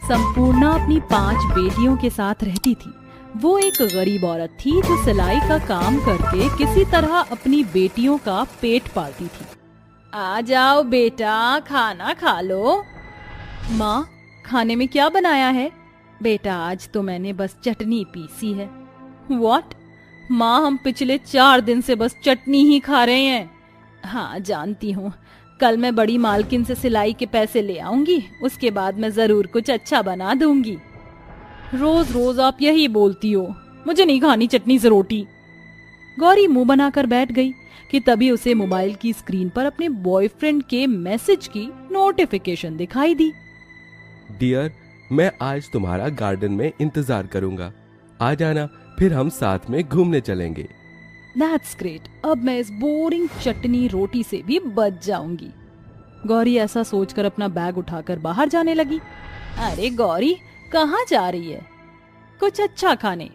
संपूर्णा अपनी 5 बेटियों के साथ रहती थी। वो एक गरीब औरत थी जो सिलाई का काम करके किसी तरह अपनी बेटियों का पेट पालती थी। आ जाओ बेटा, खाना खा लो। माँ, खाने में क्या बनाया है? बेटा, आज तो मैंने बस चटनी पीसी है। व्हाट? माँ, हम पिछले 4 दिन से बस चटनी ही खा रहे हैं। हाँ, जानती हूँ। कल मैं बड़ी मालकिन से सिलाई के पैसे ले आऊंगी, उसके बाद मैं जरूर कुछ अच्छा बना दूंगी। रोज रोज आप यही बोलती हो। मुझे नहीं खानी चटनी से रोटी। गौरी मुंह बनाकर बैठ गई कि तभी उसे मोबाइल की स्क्रीन पर अपने बॉयफ्रेंड के मैसेज की नोटिफिकेशन दिखाई दी। डियर, मैं आज तुम्हारा गार्डन में इंतजार करूंगा। आ जाना, फिर हम साथ में घूमने चलेंगे। That's great. अब मैं इस बोरिंग चटनी रोटी से भी बच जाऊंगी। गौरी ऐसा सोचकर अपना बैग उठाकर बाहर जाने लगी। अरे गौरी, कहाँ जा रही है? कुछ अच्छा खाने।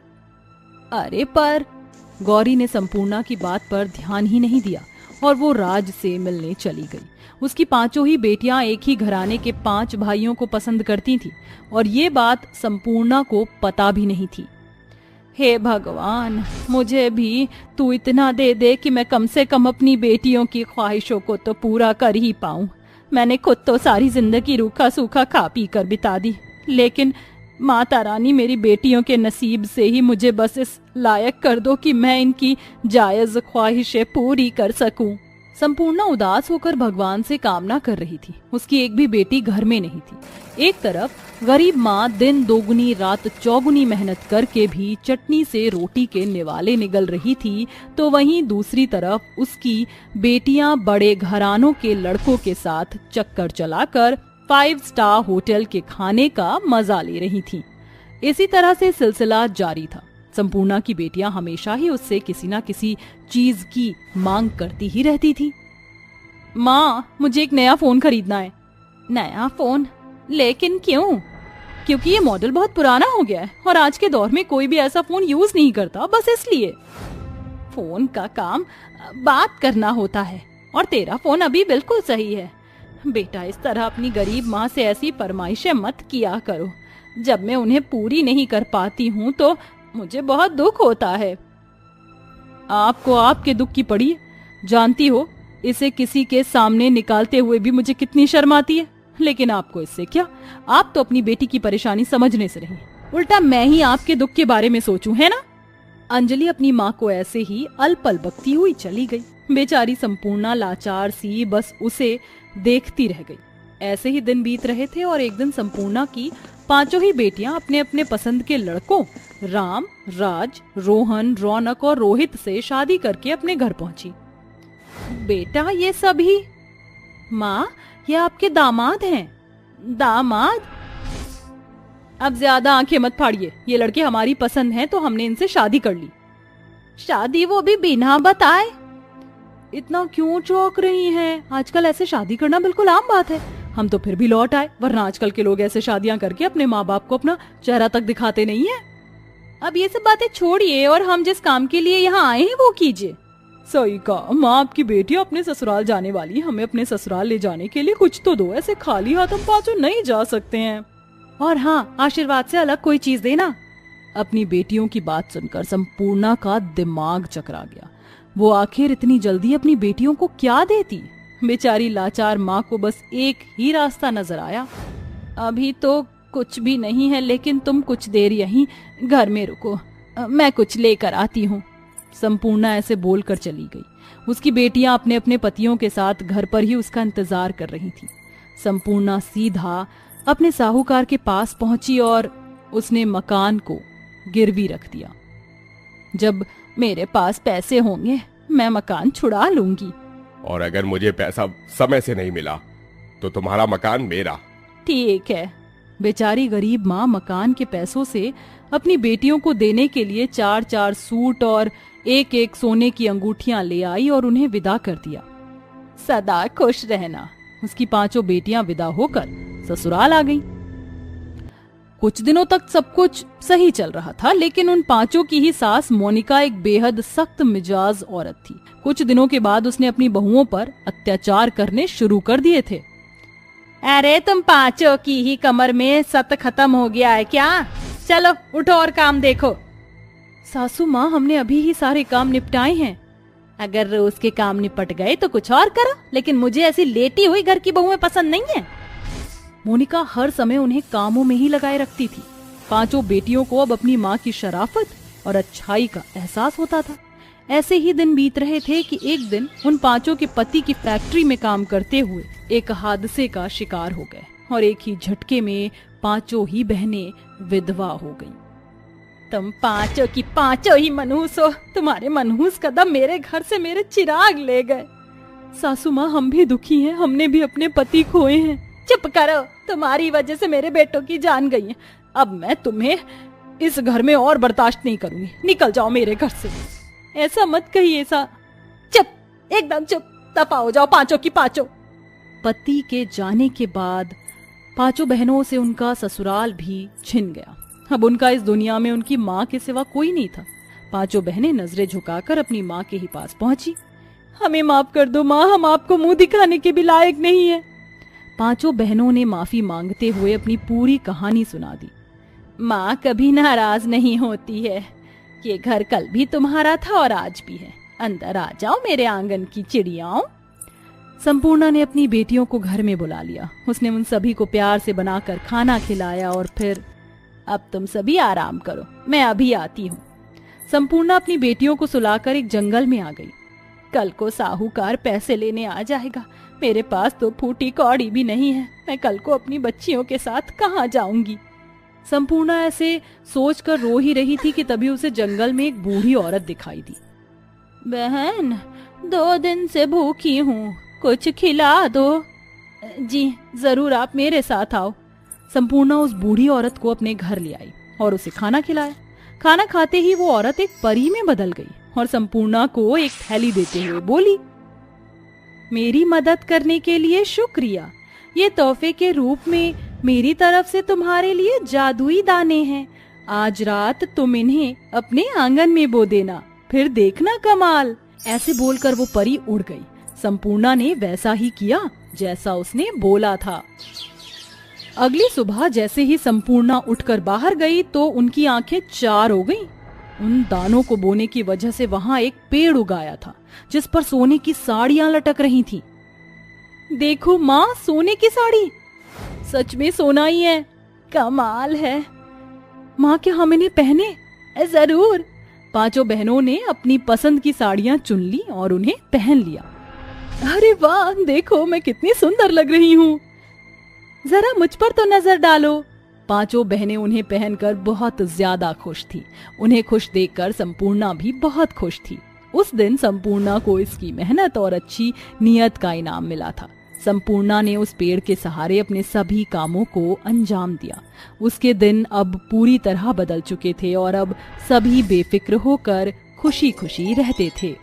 अरे पर गौरी ने संपूर्णा की बात पर ध्यान ही नहीं दिया और वो राज से मिलने चली गई। उसकी 5 ही बेटियां एक ही घराने के 5 भाइयों को पसंद करती थी और ये बात संपूर्णा को पता भी नहीं थी। हे भगवान, मुझे भी तू इतना दे दे कि मैं कम से कम अपनी बेटियों की ख्वाहिशों को तो पूरा कर ही पाऊं। मैंने खुद तो सारी जिंदगी रूखा सूखा खा पी कर बिता दी, लेकिन माता रानी मेरी बेटियों के नसीब से ही मुझे बस इस लायक कर दो कि मैं इनकी जायज ख्वाहिशें पूरी कर सकूं। संपूर्णा उदास होकर भगवान से कामना कर रही थी। उसकी एक भी बेटी घर में नहीं थी। एक तरफ गरीब माँ दिन दोगुनी रात चौगुनी मेहनत करके भी चटनी से रोटी के निवाले निगल रही थी, तो वहीं दूसरी तरफ उसकी बेटियां बड़े घरानों के लड़कों के साथ चक्कर चलाकर 5 स्टार होटल के खाने का मजा ले रही थीं। इसी तरह से सिलसिला जारी था। संपूर्णा की बेटियां हमेशा ही उससे किसी न किसी चीज की मांग करती ही रहती थी। माँ, मुझे एक नया फोन खरीदना है। नया फोन? लेकिन क्यों? क्योंकि ये मॉडल बहुत पुराना हो गया है और आज के दौर में कोई भी ऐसा फोन यूज नहीं करता, बस इसलिए। फोन का काम बात करना होता है और तेरा फोन अभी बिल्कुल सही है। बेटा, इस तरह अपनी गरीब माँ से ऐसी फरमाइशें मत किया करो। जब मैं उन्हें पूरी नहीं कर पाती हूँ तो मुझे बहुत दुख होता है। आपको आपके दुख की पड़ी है। जानती हो, इसे किसी के सामने निकालते हुए भी मुझे कितनी शर्म आती है, लेकिन आपको इससे क्या? आप तो अपनी बेटी की परेशानी समझने से रही, उल्टा मैं ही आपके दुख के बारे में सोचूं, है ना? अंजलि अपनी माँ को ऐसे ही अलपल बकती हुई चली गई। बेचारी संपूर्णा लाचार सी बस उसे देखती रह गई। ऐसे ही दिन बीत रहे थे और एक दिन संपूर्णा की 5 ही बेटियां अपने अपने पसंद के लड़कों राम, राज, रोहन, रौनक और रोहित से शादी करके अपने घर पहुंची। बेटा, ये सभी? माँ, ये आपके दामाद हैं। दामाद? अब ज्यादा आंखें मत फाड़िए। ये लड़के हमारी पसंद हैं तो हमने इनसे शादी कर ली। शादी वो भी बिना बताए? इतना क्यों चौंक रही हैं? आजकल ऐसे शादी करना बिल्कुल आम बात है। हम तो फिर भी लौट आए, वरना आजकल के लोग ऐसे शादियां करके अपने माँ बाप को अपना चेहरा तक दिखाते नहीं है। अब ये सब बातें छोड़िए और हम जिस काम के लिए यहाँ आए हैं वो कीजिए। सही कहा माँ, आपकी बेटी अपने ससुराल जाने वाली, हमें अपने ससुराल ले जाने के लिए कुछ तो दो। ऐसे खाली हाथ हम 5 नहीं जा सकते हैं। और हाँ, आशीर्वाद से अलग कोई चीज देना। अपनी बेटियों की बात सुनकर संपूर्णा का दिमाग चकरा गया। वो आखिर इतनी जल्दी अपनी बेटियों को क्या देती? बेचारी लाचार माँ को बस एक ही रास्ता नजर आया। अभी तो कुछ भी नहीं है, लेकिन तुम कुछ देर यहीं घर में रुको, मैं कुछ लेकर आती हूँ। संपूर्णा ऐसे बोलकर चली गई। उसकी बेटियां अपने अपने पतियों के साथ घर पर ही उसका इंतजार कर रही थी। संपूर्णा सीधा अपने साहूकार के पास पहुंची और उसने मकान को गिरवी रख दिया। जब मेरे पास पैसे होंगे मैं मकान छुड़ा लूंगी। और अगर मुझे पैसा समय से नहीं मिला तो तुम्हारा मकान मेरा। ठीक है। बेचारी गरीब माँ मकान के पैसों से अपनी बेटियों को देने के लिए 4-4 सूट और 1-1 सोने की अंगूठियां ले आई और उन्हें विदा कर दिया। सदा खुश रहना। उसकी 5 बेटियां विदा होकर ससुराल आ गईं। कुछ दिनों तक सब कुछ सही चल रहा था, लेकिन उन 5 की ही सास मोनिका एक बेहद सख्त मिजाज औरत थी। कुछ दिनों के बाद उसने अपनी बहुओं पर अत्याचार करने शुरू कर दिए थे। अरे तुम पांचों की ही कमर में सत खत्म हो गया है क्या? चलो उठो और काम देखो। सासू माँ, हमने अभी ही सारे काम निपटाए हैं। अगर रोज के काम निपट गए तो कुछ और करो, लेकिन मुझे ऐसी लेटी हुई घर की बहुएं पसंद नहीं है। मोनिका हर समय उन्हें कामों में ही लगाए रखती थी। पांचों बेटियों को अब अपनी माँ की शराफत और अच्छाई का एहसास होता था। ऐसे ही दिन बीत रहे थे कि एक दिन उन पांचों के पति की फैक्ट्री में काम करते हुए एक हादसे का शिकार हो गए और एक ही झटके में पांचों ही बहनें विधवा हो गईं। तुम पांचों की पांचों ही मनहूस हो। तुम्हारे मनहूस कदम मेरे घर से मेरे चिराग ले गए। सासू माँ, हम भी दुखी हैं, हमने भी अपने पति खोए हैं। चुप करो, तुम्हारी वजह से मेरे बेटों की जान गई है। अब मैं तुम्हें इस घर में और बर्दाश्त नहीं करूंगी। निकल जाओ मेरे घर से। ऐसा मत कहिए सा। चुप, एकदम चुप, तपा हो जाओ पांचों की पांचों। पति के जाने के बाद पांचों बहनों से उनका ससुराल भी छिन गया। अब उनका इस दुनिया में उनकी माँ के सिवा कोई नहीं था। पांचों बहनें नजरें झुकाकर अपनी माँ के ही पास पहुंची। हमें माफ कर दो माँ, हम आपको मुंह दिखाने के भी लायक नहीं है। पांचों बहनों ने माफी मांगते हुए अपनी पूरी कहानी सुना दी। माँ कभी नाराज नहीं होती है। ये घर कल भी तुम्हारा था और आज भी है। अंदर आ जाओ मेरे आंगन की चिड़ियाओं। संपूर्णा ने अपनी बेटियों को घर में बुला लिया। उसने उन सभी को प्यार से बनाकर खाना खिलाया और फिर, अब तुम सभी आराम करो, मैं अभी आती हूँ। संपूर्णा अपनी बेटियों को सुलाकर एक जंगल में आ गई। कल को साहूकार पैसे लेने आ जाएगा। मेरे पास तो फूटी कौड़ी भी नहीं है। मैं कल को अपनी बच्चियों के साथ कहाँ जाऊंगी? संपूर्णा ऐसे सोचकर रो ही रही थी कि तभी उसे जंगल में एक बूढ़ी औरत दिखाई दी। बहन, 2 दिन से भूखी हूँ, कुछ खिला दो। जी जरूर, आप मेरे साथ आओ। संपूर्णा उस बूढ़ी औरत को अपने घर ले आई और उसे खाना खिलाया। खाना खाते ही वो औरत एक परी में बदल गई और संपूर्णा को एक थैली देते हुए बोली, मेरी मदद करने के लिए शुक्रिया। ये तोहफे के रूप में मेरी तरफ से तुम्हारे लिए जादुई दाने हैं। आज रात तुम इन्हें अपने आंगन में बो देना, फिर देखना कमाल। ऐसे बोलकर वो परी उड़ गई। संपूर्णा ने वैसा ही किया जैसा उसने बोला था। अगली सुबह जैसे ही संपूर्णा उठकर बाहर गई तो उनकी आंखें 4 हो गईं। उन दानों को बोने की वजह से वहां एक पेड़ उगाया था जिस पर सोने की साड़ियां लटक रही थीं। देखो माँ, सोने की साड़ी, सच में सोना ही है। कमाल है माँ, क्या हम इन्हें पहने? जरूर। पांचों बहनों ने अपनी पसंद की साड़ियां चुन ली और उन्हें पहन लिया। अरे वाह, देखो मैं कितनी सुंदर लग रही हूँ, जरा मुझ पर तो नजर डालो। पांचों बहनें उन्हें पहनकर बहुत ज्यादा खुश थी। उन्हें खुश देखकर संपूर्णा भी बहुत खुश थी। उस दिन संपूर्णा को इसकी मेहनत और अच्छी नियत का इनाम मिला था। संपूर्णा ने उस पेड़ के सहारे अपने सभी कामों को अंजाम दिया। उसके दिन अब पूरी तरह बदल चुके थे और अब सभी बेफिक्र होकर खुशी खुशी रहते थे।